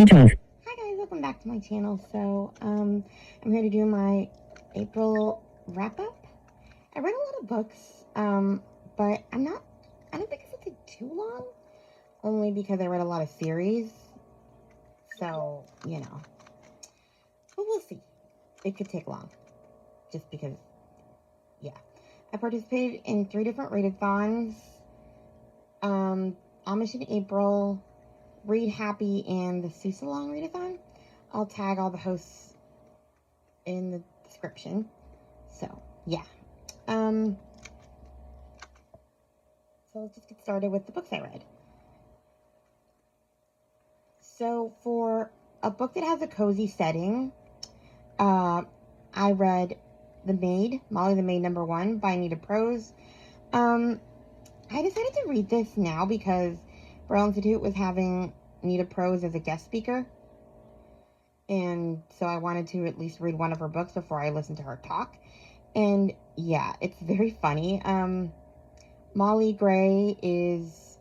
Hi guys, welcome back to my channel. So, I'm here to do my April wrap-up. I read a lot of books, but I don't think it's gonna take too long, only because I read a lot of series. So, but we'll see. It could take long, just because, yeah. I participated in 3 different readathons, Amish in April, Read Happy, and the Seuss-along readathon. I'll tag all the hosts in the description. So, yeah. So let's just get started with the books I read. So for a book that has a cozy setting, I read The Maid, Molly the Maid #1 by Anita Prose. I decided to read this now because Braille Institute was having Anita Prose as a guest speaker. And so I wanted to at least read one of her books before I listened to her talk. And yeah, it's very funny. Molly Gray is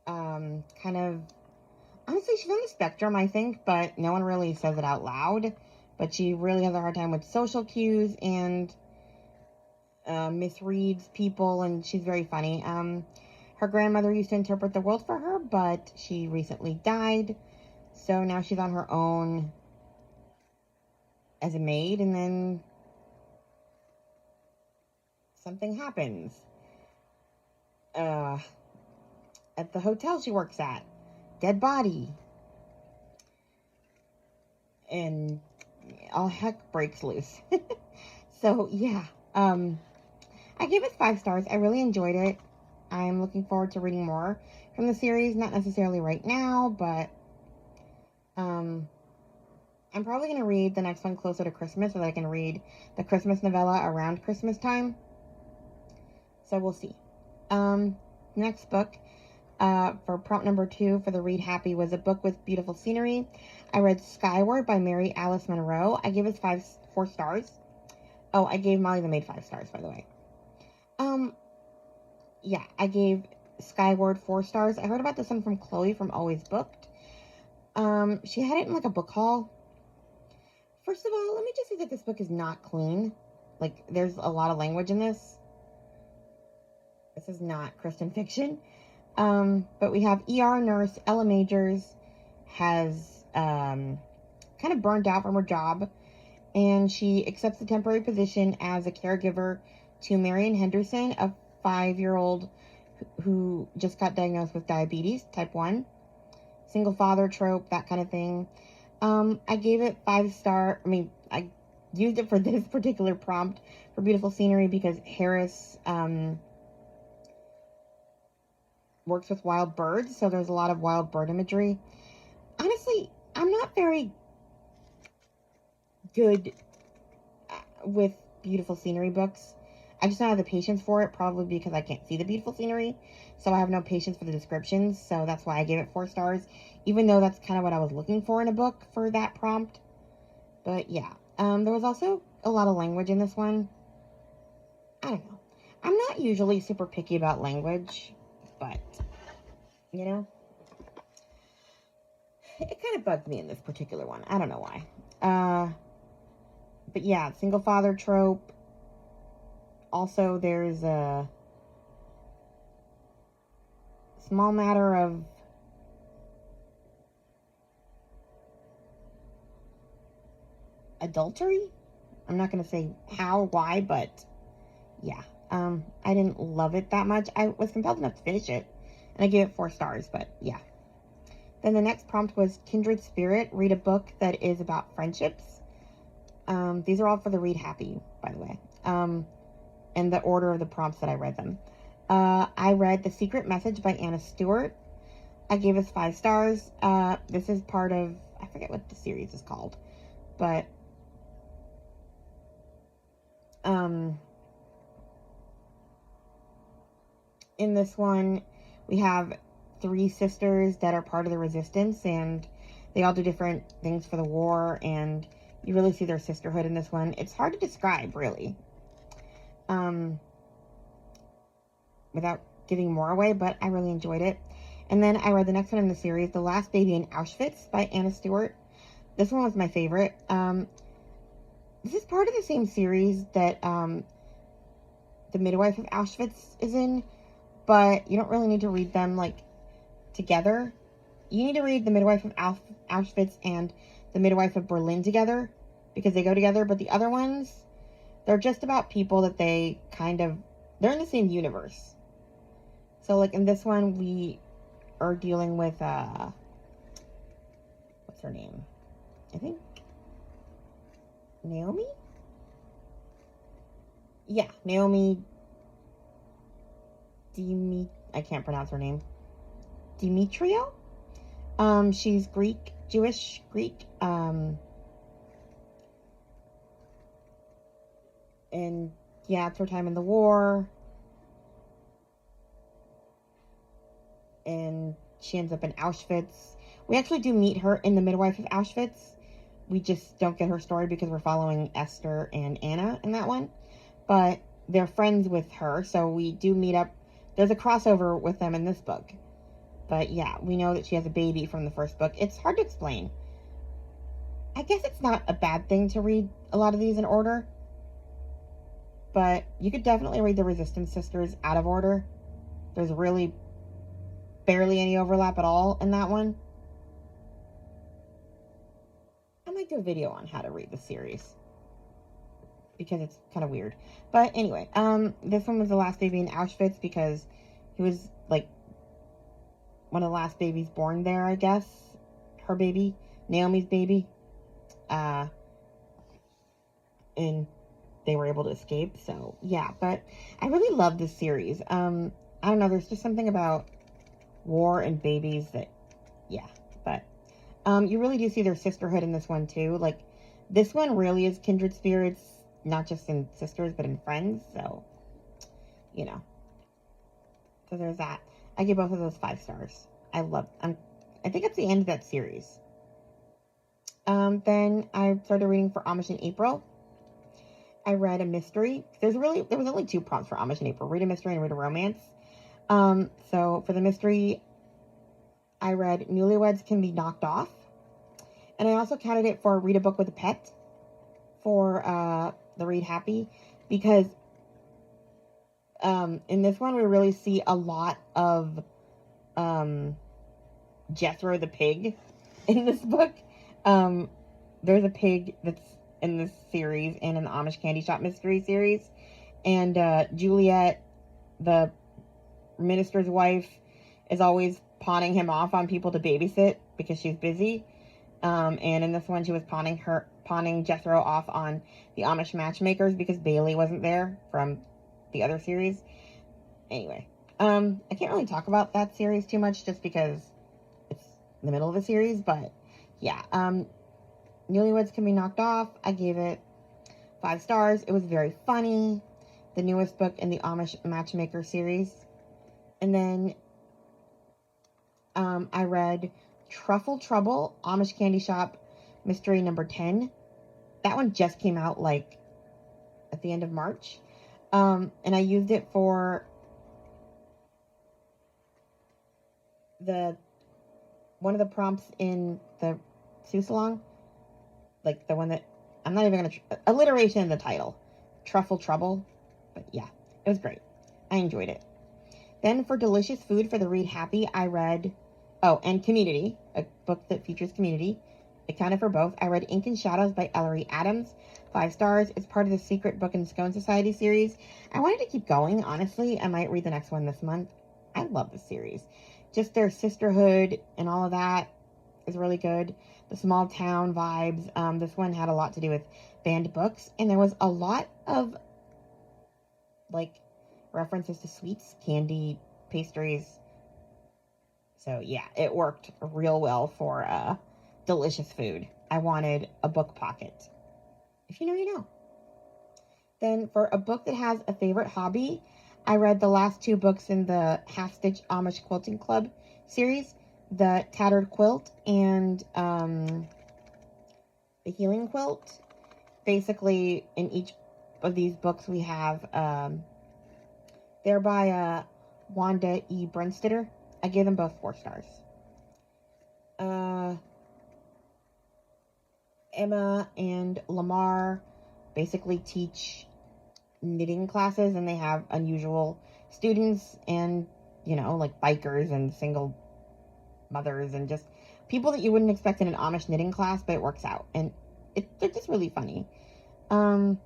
kind of, honestly, she's on the spectrum, I think, but no one really says it out loud. But she really has a hard time with social cues and misreads people, and she's very funny. Her grandmother used to interpret the world for her, but she recently died. So now she's on her own as a maid, and then something happens. At the hotel she works at, dead body. And all heck breaks loose. So, yeah. I gave it 5 stars. I really enjoyed it. I'm looking forward to reading more from the series. Not necessarily right now, but I'm probably going to read the next one closer to Christmas so that I can read the Christmas novella around Christmas time. So we'll see. Next book, for prompt number 2 for the Read Happy, was a book with beautiful scenery. I read Skyward by Mary Alice Monroe. I gave it 4 stars. Oh, I gave Molly the Maid 5 stars, by the way. Yeah, I gave Skyward 4 stars. I heard about this one from Chloe from Always Booked. She had it in like a book haul. First of all, let me just say that this book is not clean. Like, there's a lot of language in this. This is not Christian fiction. But we have ER nurse Ella Majors has kind of burned out from her job, and she accepts a temporary position as a caregiver to Marion Henderson, a 5-year-old who just got diagnosed with diabetes, type 1, single father trope, that kind of thing. I gave it 5 star. I used it for this particular prompt for beautiful scenery because Harris works with wild birds, so there's a lot of wild bird imagery. Honestly, I'm not very good with beautiful scenery books. I just don't have the patience for it, probably because I can't see the beautiful scenery, so I have no patience for the descriptions, so that's why I gave it 4 stars, even though that's kind of what I was looking for in a book for that prompt. But yeah, there was also a lot of language in this one. I don't know. I'm not usually super picky about language, but, it kind of bugged me in this particular one. I don't know why. But yeah, single father trope. Also, there's a small matter of adultery. I'm not going to say how or why, but yeah. I didn't love it that much. I was compelled enough to finish it, and I gave it 4 stars, but yeah. Then the next prompt was Kindred Spirit. Read a book that is about friendships. These are all for the Read Happy, by the way. And the order of the prompts that I read them. I read The Secret Message by Anna Stewart. I gave this 5 stars. This is part of, I forget what the series is called, but in this one, we have 3 sisters that are part of the resistance, and they all do different things for the war, and you really see their sisterhood in this one. It's hard to describe, really, without giving more away, but I really enjoyed it. And then I read the next one in the series, The Last Baby in Auschwitz by Anna Stewart. This one was my favorite. This is part of the same series that The Midwife of Auschwitz is in, but you don't really need to read them, like, together. You need to read The Midwife of Auschwitz and The Midwife of Berlin together, because they go together, but the other ones, they're just about people that they kind of, they're in the same universe. So, like, in this one, we are dealing with, what's her name? I think Naomi? Yeah, Naomi I can't pronounce her name. Demetrio? She's Greek, Jewish Greek, and yeah, it's her time in the war, and she ends up in Auschwitz. We actually do meet her in The Midwife of Auschwitz. We just don't get her story because we're following Esther and Anna in that one. But they're friends with her, so we do meet up. There's a crossover with them in this book. But yeah, we know that she has a baby from the first book. It's hard to explain. I guess it's not a bad thing to read a lot of these in order. But you could definitely read the Resistance Sisters out of order. There's really barely any overlap at all in that one. I might do a video on how to read the series, because it's kind of weird. But anyway, this one was The Last Baby in Auschwitz because he was, like, one of the last babies born there, I guess. Her baby, Naomi's baby. And they were able to escape, so yeah. But I really love this series. I don't know, there's just something about war and babies that, yeah. But you really do see their sisterhood in this one too. Like, this one really is kindred spirits, not just in sisters, but in friends. So, you know. So there's that. I give both of those 5 stars. I think it's the end of that series. Then I started reading for Amish in April. I read a mystery. There was only 2 prompts for Amish in April: read a mystery and read a romance. So for the mystery, I read Newlyweds Can Be Knocked Off. And I also counted it for Read a Book with a Pet for the Read Happy, because in this one we really see a lot of Jethro the pig in this book. There's a pig that's in this series and in the Amish Candy Shop mystery series, and Juliet, the minister's wife, is always pawning him off on people to babysit because she's busy. And in this one, she was pawning Jethro off on the Amish matchmakers because Bailey wasn't there from the other series. Anyway, I can't really talk about that series too much just because it's in the middle of the series, but yeah, Newlyweds Can Be Knocked Off, I gave it 5 stars. It was very funny, the newest book in the Amish Matchmaker series. And then I read Truffle Trouble, Amish Candy Shop Mystery number 10. That one just came out, like, at the end of March. And I used it for one of the prompts in the Sue-Salong. Like, the one that, I'm not even going to, alliteration in the title. Truffle Trouble. But yeah, it was great. I enjoyed it. Then for Delicious Food for the Read Happy, I read, and Community, a book that features community. It counted for both. I read Ink and Shadows by Ellery Adams, 5 stars. It's part of the Secret Book and Scone Society series. I wanted to keep going, honestly. I might read the next one this month. I love this series. Just their sisterhood and all of that is really good. The small town vibes. This one had a lot to do with banned books, and there was a lot of, like, references to sweets, candy, pastries. So yeah, it worked real well for delicious food. I wanted a book pocket. If you know, you know. Then for a book that has a favorite hobby, I read the last 2 books in the Half Stitch Amish Quilting Club series, the Tattered Quilt and the Healing Quilt. Basically, in each of these books we have, they're by Wanda E. Brunstetter, I gave them both 4 stars. Emma and Lamar basically teach knitting classes, and they have unusual students and, like bikers and single mothers and just people that you wouldn't expect in an Amish knitting class, but it works out. And they're just really funny. I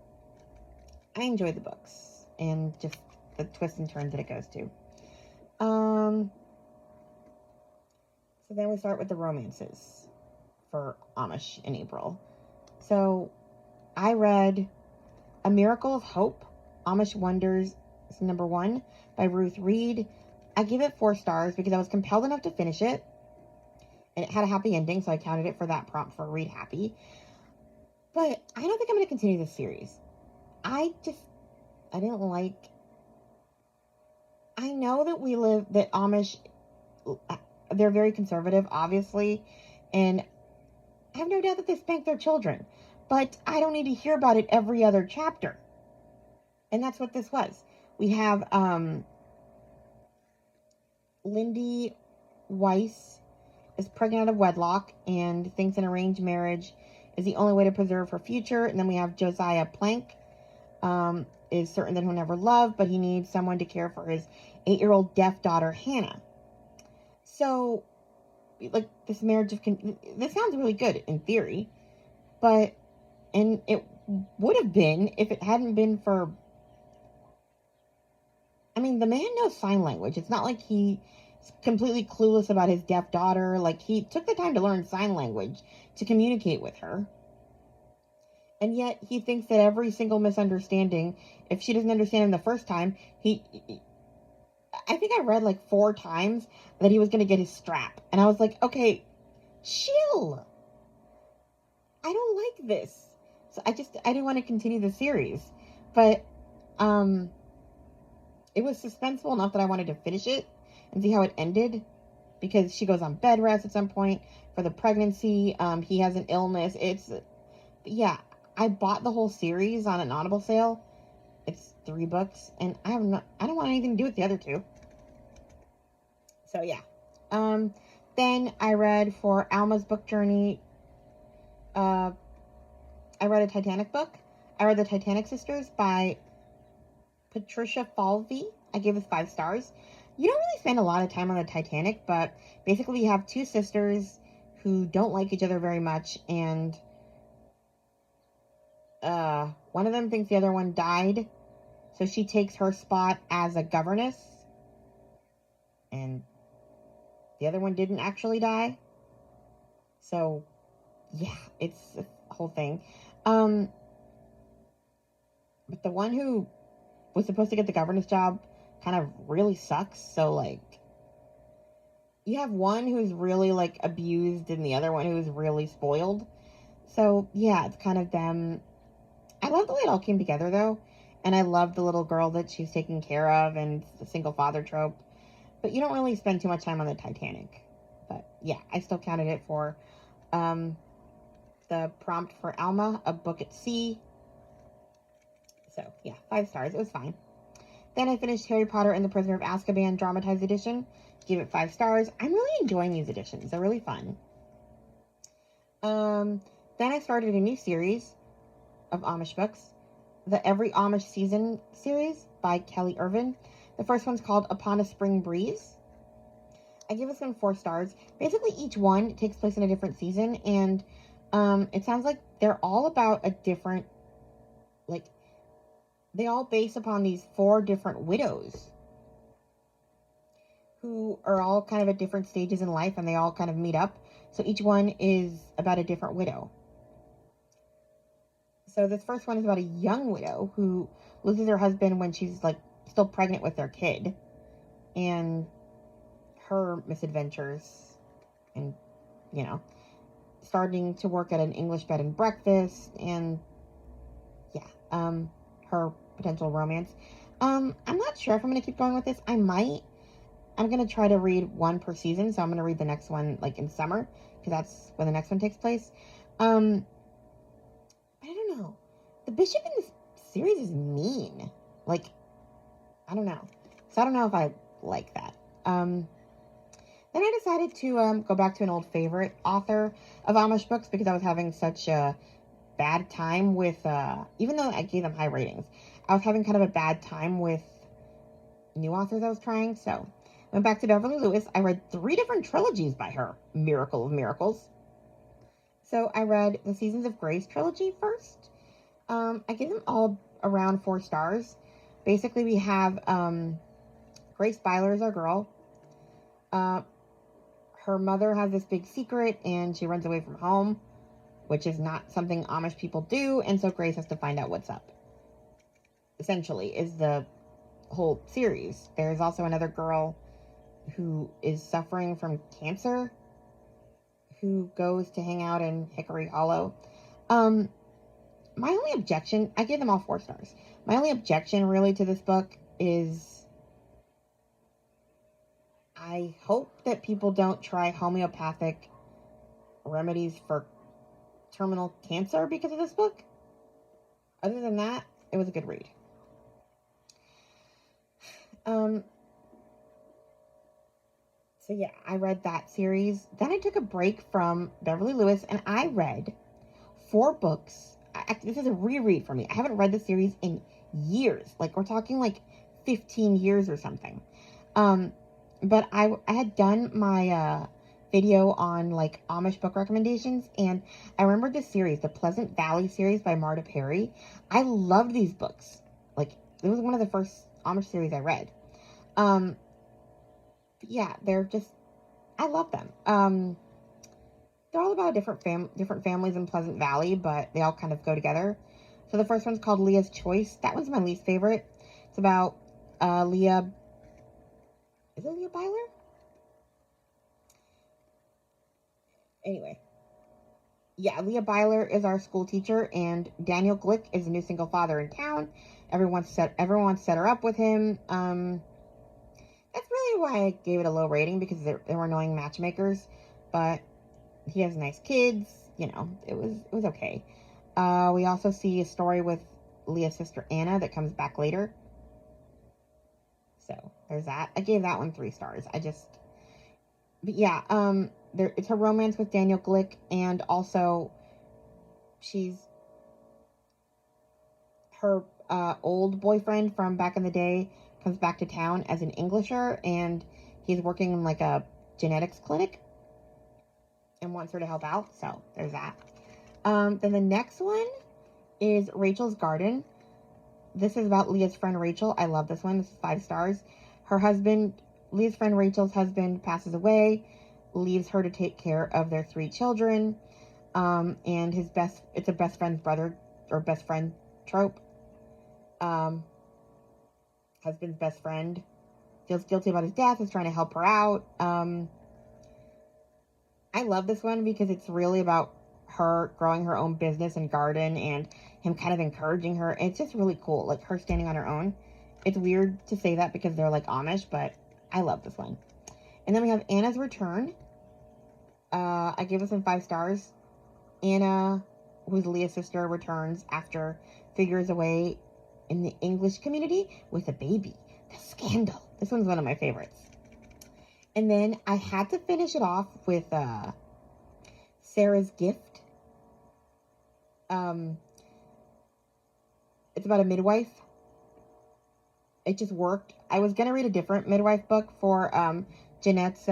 enjoy the books and just the twists and turns that it goes to. So then we start with the romances for Amish in April. So I read A Miracle of Hope, Amish Wonders, number 1 by Ruth Reed. I give it 4 stars because I was compelled enough to finish it. And it had a happy ending, so I counted it for that prompt for Read Happy. But I don't think I'm going to continue this series. I didn't like... I know that Amish, they're very conservative, obviously. And I have no doubt that they spank their children. But I don't need to hear about it every other chapter. And that's what this was. We have Lindy Weiss is pregnant out of wedlock and thinks an arranged marriage is the only way to preserve her future. And then we have Josiah Plank, is certain that he'll never love, but he needs someone to care for his 8-year-old deaf daughter, Hannah. So, like, this marriage this sounds really good in theory, and it would have been if it hadn't been for, I mean, the man knows sign language. It's not like he's completely clueless about his deaf daughter. Like, he took the time to learn sign language to communicate with her. And yet he thinks that every single misunderstanding, if she doesn't understand him the first time, I think I read like 4 times that he was going to get his strap. And I was like, okay, chill. I don't like this. So I didn't want to continue the series. But, it was suspenseful enough that I wanted to finish it and see how it ended. Because she goes on bed rest at some point for the pregnancy. He has an illness. Yeah. I bought the whole series on an Audible sale. It's 3 books, and I don't want anything to do with the other 2. So yeah. Then I read for Alma's book journey. I read a Titanic book. I read The Titanic Sisters by Patricia Falvey. I gave it 5 stars. You don't really spend a lot of time on the Titanic, but basically you have 2 sisters who don't like each other very much, and one of them thinks the other one died, so she takes her spot as a governess, and the other one didn't actually die. So, yeah, it's a whole thing. But the one who was supposed to get the governess job kind of really sucks, so, like, you have one who's really, like, abused and the other one who's really spoiled. So, yeah, it's kind of them. I love the way it all came together, though. And I love the little girl that she's taking care of and the single father trope. But you don't really spend too much time on the Titanic. But, yeah, I still counted it for the prompt for Alma, A Book at Sea. So, yeah, 5 stars. It was fine. Then I finished Harry Potter and the Prisoner of Azkaban dramatized edition. Gave it 5 stars. I'm really enjoying these editions. They're really fun. Then I started a new series of Amish books, the Every Amish Season series by Kelly Irvin. The first one's called Upon a Spring Breeze. I give this one 4 stars. Basically, each one takes place in a different season, and it sounds like they're all about a different, like, they all base upon these 4 different widows who are all kind of at different stages in life, and they all kind of meet up. So each one is about a different widow. So this first one is about a young widow who loses her husband when she's, like, still pregnant with their kid. And her misadventures. And, you know, starting to work at an English bed and breakfast. And, yeah, her potential romance. I'm not sure if I'm going to keep going with this. I might. I'm going to try to read 1 per season. So I'm going to read the next one, like, in summer. Because that's when the next one takes place. I don't know. The bishop in this series is mean. Like, I don't know. So I don't know if I like that. Then I decided to go back to an old favorite author of Amish books because I was having such a bad time with, even though I gave them high ratings, I was having kind of a bad time with new authors I was trying. So went back to Beverly Lewis. I read 3 different trilogies by her. Miracle of Miracles. So I read the Seasons of Grace trilogy first. I gave them all around 4 stars. Basically, we have Grace Byler is our girl. Her mother has this big secret and she runs away from home, which is not something Amish people do, and so Grace has to find out what's up. Essentially, is the whole series. There's also another girl who is suffering from cancer who goes to hang out in Hickory Hollow. My only objection, I gave them all 4 stars. My only objection really to this book is I hope that people don't try homeopathic remedies for terminal cancer because of this book. Other than that, it was a good read. So yeah, I read that series. Then I took a break from Beverly Lewis and I read 4 books. This is a reread for me. I haven't read the series in years. Like, we're talking like 15 years or something. But I had done my video on like Amish book recommendations, and I remembered this series, the Pleasant Valley series by Marta Perry. I loved these books. Like, it was one of the first Amish series I read. Yeah, they're just, I love them. They're all about different families in Pleasant Valley, but they all kind of go together. So the first one's called Leah's Choice. That one's my least favorite. It's about Leah. Is it Leah Byler? Anyway. Yeah, Leah Byler is our school teacher, and Daniel Glick is a new single father in town. Everyone set her up with him. That's really why I gave it a low rating, because they were annoying matchmakers. But he has nice kids. You know, it was okay. We also see a story with Leah's sister Anna that comes back later. So there's that. I gave that one 3 stars. But yeah, it's her romance with Daniel Glick, and also her old boyfriend from back in the day comes back to town as an Englisher, and he's working in like a genetics clinic and wants her to help out. So there's that. Then the next one is Rachel's Garden. This is about Leah's friend Rachel. I love this one. This is 5 stars. Leah's friend Rachel's husband passes away, leaves her to take care of their 3 children. And it's a best friend's brother, or best friend trope. Husband's best friend feels guilty about his death, is trying to help her out. I love this one because it's really about her growing her own business and garden, and him kind of encouraging her. It's just really cool, like her standing on her own. It's weird to say that because they're like Amish, but I love this one. And then we have Anna's Return. I gave this one 5 stars. Anna, who's Leah's sister, returns after figures away in the English community with a baby. The Scandal. This one's one of my favorites. And then I had to finish it off with Sarah's Gift. It's about a midwife. It just worked. I was going to read a different midwife book for Jeanette's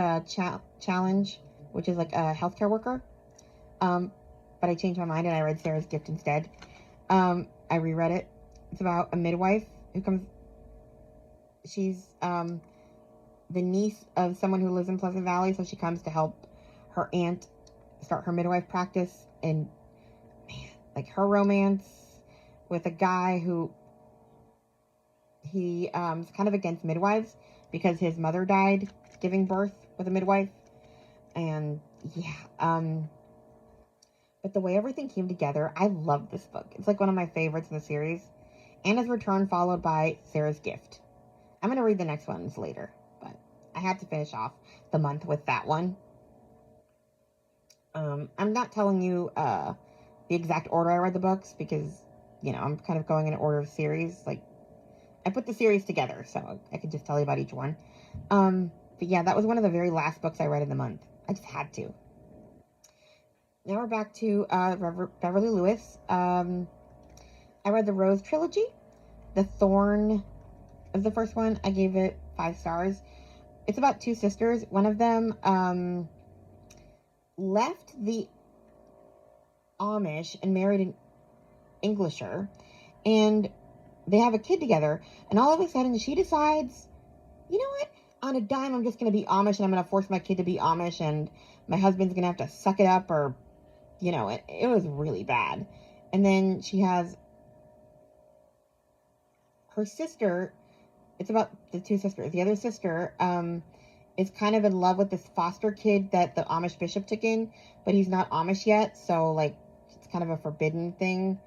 challenge, which is like a healthcare worker. But I changed my mind and I read Sarah's Gift instead. I reread it. It's about a midwife who comes... She's the niece of someone who lives in Pleasant Valley, so she comes to help her aunt start her midwife practice. And, man, like her romance with a guy who... He is kind of against midwives because his mother died giving birth with a midwife. And, yeah, but the way everything came together, I love this book. It's like one of my favorites in the series. Anna's Return followed by Sarah's Gift. I'm going to read the next ones later, but I had to finish off the month with that one. I'm not telling you the exact order I read the books because, you know, I'm kind of going in order of series. Like, I put the series together, so I could just tell you about each one. But yeah, that was one of the very last books I read in the month. I just had to. Now we're back to Beverly Lewis. I read the Rose trilogy. The Thorn was the first one. I gave it 5 stars. It's about 2 sisters. One of them left the Amish and married an Englisher, and they have a kid together, and all of a sudden she decides, you know what, on a dime I'm just going to be Amish, and I'm going to force my kid to be Amish, and my husband's going to have to suck it up, or, you know, it was really bad. And then she has her sister. It's about the 2 sisters. The other sister is kind of in love with this foster kid that the Amish bishop took in, but he's not Amish yet, so, like, it's kind of a forbidden thing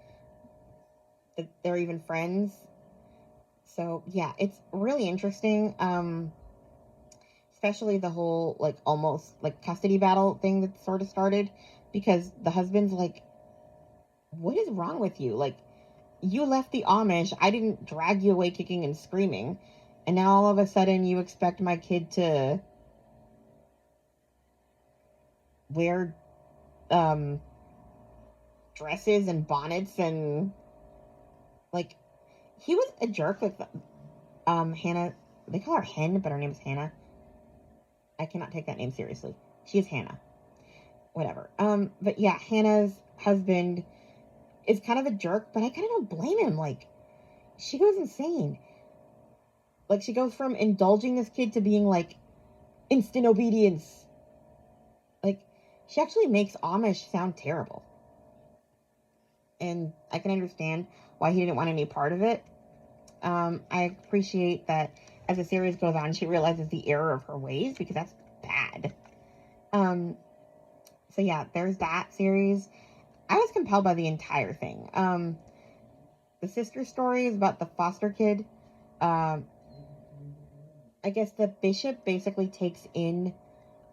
that they're even friends. So, yeah, it's really interesting, especially the whole, like, almost, like, custody battle thing that sort of started, because the husband's like, what is wrong with you? Like, you left the Amish, I didn't drag you away kicking and screaming, and now all of a sudden you expect my kid to wear dresses and bonnets, and, like, he was a jerk with Hannah. They call her Hen, but her name is Hannah. I cannot take that name seriously. She is Hannah. Whatever. But yeah, Hannah's husband is kind of a jerk, but I kind of don't blame him. Like, she goes insane. Like, she goes from indulging this kid to being like instant obedience. Like, she actually makes Amish sound terrible. And I can understand why he didn't want any part of it. I appreciate that as the series goes on, she realizes the error of her ways, because that's bad. So yeah, there's that series. I was compelled by the entire thing. The sister story is about the foster kid. I guess the bishop basically takes in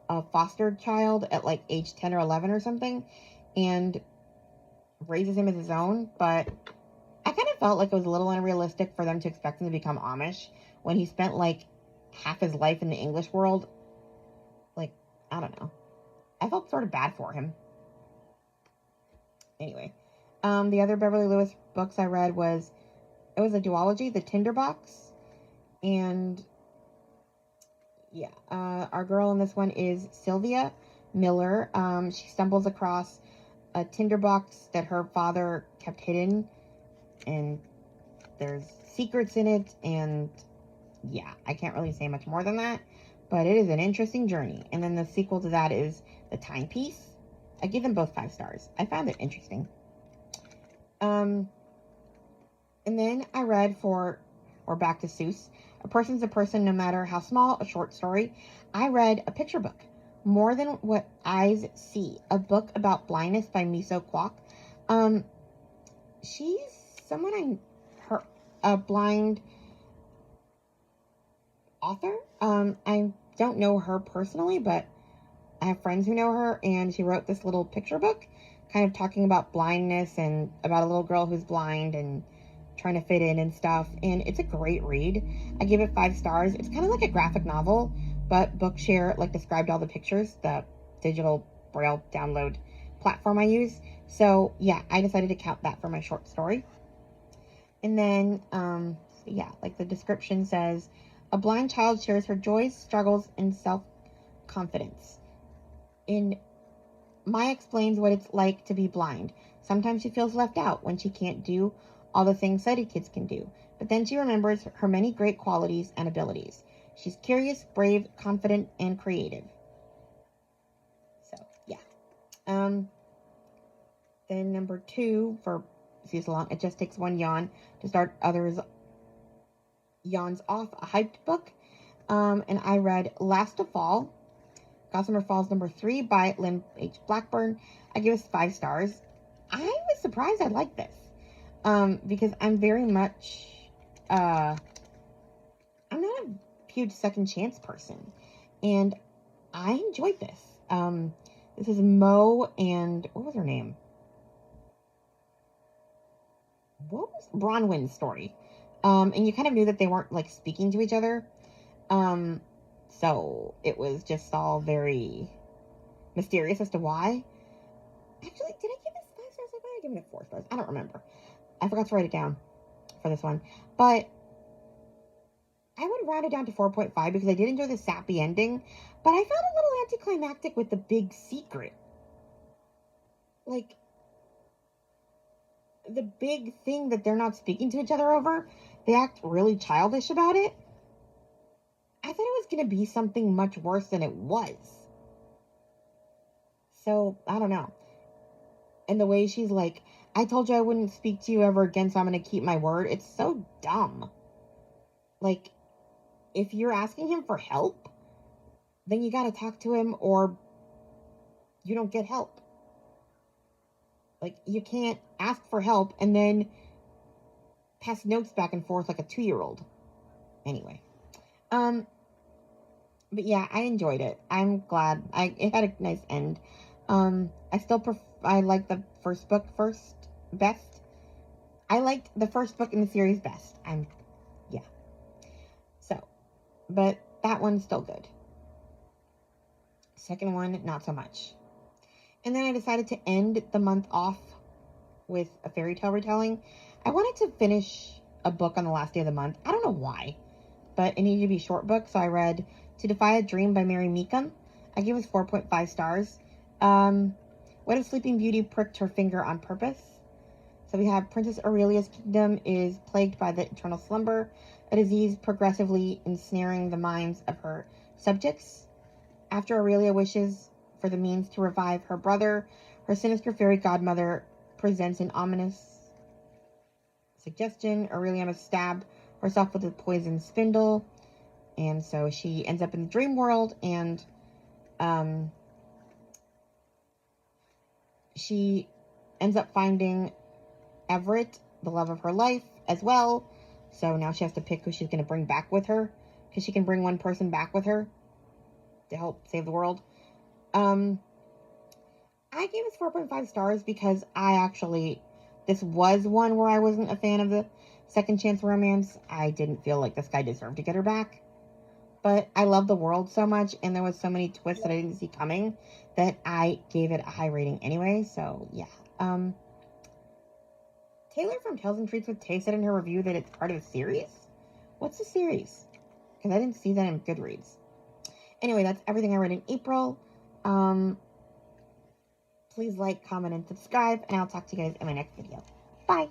a foster child at like age 10 or 11 or something, and raises him as his own, but I kind of felt like it was a little unrealistic for them to expect him to become Amish when he spent like half his life in the English world. Like, I don't know. I felt sort of bad for him. Anyway, the other Beverly Lewis books I read was a duology, The Tinderbox, and yeah, our girl in this one is Sylvia Miller. She stumbles across a tinderbox that her father kept hidden, and there's secrets in it, and yeah, I can't really say much more than that, but it is an interesting journey. And then the sequel to that is The Timepiece. I give them both 5 stars. I found it interesting. And then I read or back to Seuss, A Person's a Person No Matter How Small, a short story. I read a picture book, More Than What Eyes See, a book about blindness by Miso Kwok. She's someone a blind author. I don't know her personally, but I have friends who know her, and she wrote this little picture book kind of talking about blindness and about a little girl who's blind and trying to fit in and stuff, and it's a great read. I give it 5 stars. It's kind of like a graphic novel, but Bookshare like described all the pictures, the digital braille download platform I use. So yeah, I decided to count that for my short story. And then yeah, like the description says, a blind child shares her joys, struggles, and self-confidence. In Maya explains what it's like to be blind. Sometimes she feels left out when she can't do all the things sighted kids can do, but then she remembers her many great qualities and abilities. She's curious, brave, confident, and creative. So, yeah. Then number 2 for Seems Long, It Just Takes One Yawn to Start Others Yawns Off, a hyped book. And I read Last of Fall, Gossamer Falls number 3 by Lynn H. Blackburn. I give it 5 stars. I was surprised I liked this. Because I'm very much, I'm not a huge second chance person, and I enjoyed this. This is Mo and, what was her name? What was Bronwyn's story? And you kind of knew that they weren't, like, speaking to each other. So it was just all very mysterious as to why. Actually, did I give it 5 stars? I might have given it 4 stars. I don't remember. I forgot to write it down for this one. But I would round it down to 4.5 because I did enjoy the sappy ending. But I felt a little anticlimactic with the big secret. Like, the big thing that they're not speaking to each other over, they act really childish about it. I thought it was going to be something much worse than it was. So, I don't know. And the way she's like, I told you I wouldn't speak to you ever again, so I'm going to keep my word. It's so dumb. Like, if you're asking him for help, then you got to talk to him or you don't get help. Like, you can't ask for help and then pass notes back and forth like a 2-year-old. Anyway. But yeah, I enjoyed it. I'm glad. It had a nice end. I like the first book best. I liked the first book in the series best. Yeah. So, but that one's still good. Second one, not so much. And then I decided to end the month off with a fairy tale retelling. I wanted to finish a book on the last day of the month. I don't know why, but it needed to be a short book, so I read To Defy a Dream by Mary Meekum. I gave it 4.5 stars. What if Sleeping Beauty pricked her finger on purpose? So we have Princess Aurelia's kingdom is plagued by the eternal slumber, a disease progressively ensnaring the minds of her subjects. After Aurelia wishes for the means to revive her brother, her sinister fairy godmother presents an ominous suggestion. Aurelia must stab herself with a poisoned spindle, and so she ends up in the dream world, and she ends up finding Everett, the love of her life, as well. So now she has to pick who she's going to bring back with her, because she can bring one person back with her to help save the world. I gave it 4.5 stars because this was one where I wasn't a fan of the second chance romance. I didn't feel like this guy deserved to get her back. But I love the world so much, and there was so many twists that I didn't see coming that I gave it a high rating anyway. So, yeah. Taylor from Tales and Treats with Tay said in her review that it's part of a series. What's the series? Because I didn't see that in Goodreads. Anyway, that's everything I read in April. Please like, comment, and subscribe, and I'll talk to you guys in my next video. Bye.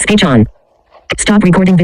Speech on. Stop recording video.